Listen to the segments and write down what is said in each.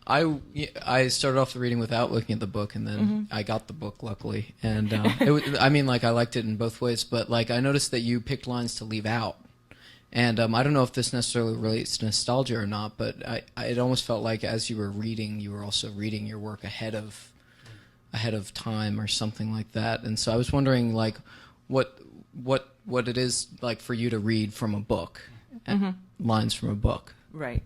I started off the reading without looking at the book, and then I got the book, luckily. And it was, I mean, like, I liked it in both ways, but like I noticed that you picked lines to leave out. And I don't know if this necessarily relates to nostalgia or not, but it almost felt like as you were reading, you were also reading your work ahead of time or something like that. And so I was wondering, like, what it is like for you to read from a book, lines from a book. Right.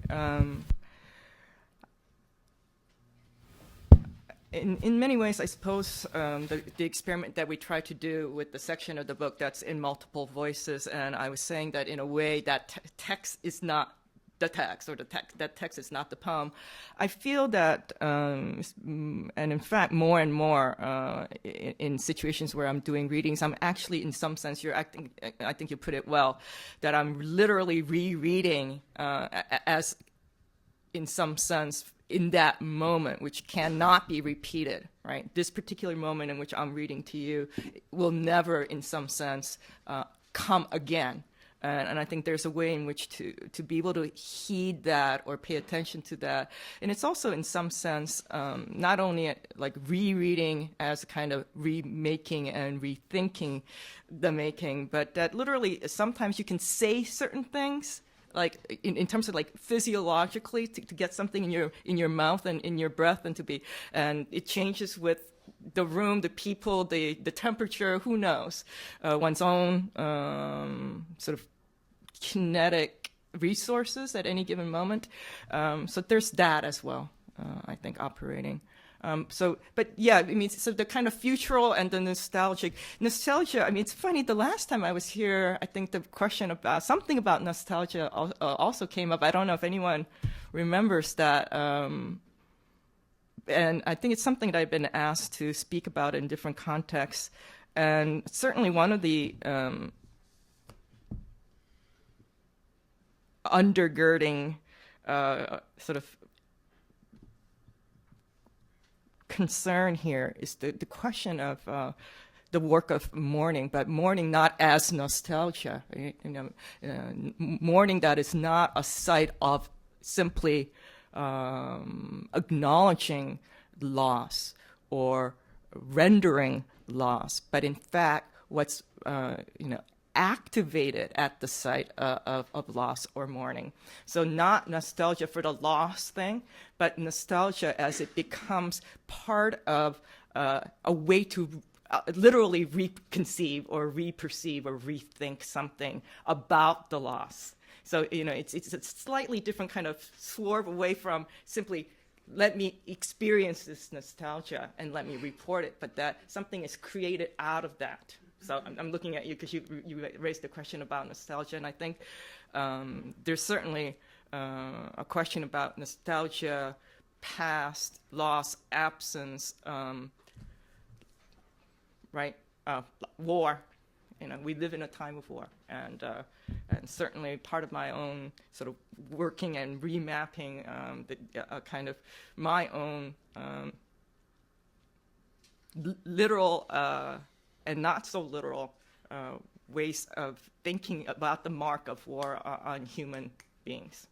In many ways, I suppose the experiment that we try to do with the section of the book that's in multiple voices, and I was saying that in a way that text is not the text, or that text is not the poem. I feel that, and in fact, more and more in situations where I'm doing readings, I'm actually, in some sense, I think you put it well, that I'm literally rereading as, in some sense, in that moment, which cannot be repeated, right? This particular moment in which I'm reading to you will never, in some sense, come again. And I think there's a way in which to be able to heed that or pay attention to that. And it's also, in some sense, not only like rereading as a kind of remaking and rethinking the making, but that literally sometimes you can say certain things, like in terms of like physiologically to get something in your mouth and in your breath, and it changes with the room, the people, the temperature, who knows, one's own sort of kinetic resources at any given moment. So there's that as well, I think, operating. But yeah, I mean, so the kind of futural and the nostalgia, I mean, it's funny, the last time I was here, I think the question about something about nostalgia also came up. I don't know if anyone remembers that. And I think it's something that I've been asked to speak about in different contexts. And certainly one of the undergirding sort of concern here is the question of the work of mourning, but mourning not as nostalgia, right? Mourning that is not a site of simply acknowledging loss or rendering loss, but in fact what's activated at the site of loss or mourning. So not nostalgia for the loss thing, but nostalgia as it becomes part of a way to literally reconceive or reperceive or rethink something about the loss. So, it's a slightly different kind of swerve away from simply let me experience this nostalgia and let me report it, but that something is created out of that. So I'm looking at you because you raised the question about nostalgia, and I think there's certainly a question about nostalgia, past, loss, absence, right? War. We live in a time of war, and certainly part of my own sort of working and remapping kind of my own literal and not so literal ways of thinking about the mark of war on human beings.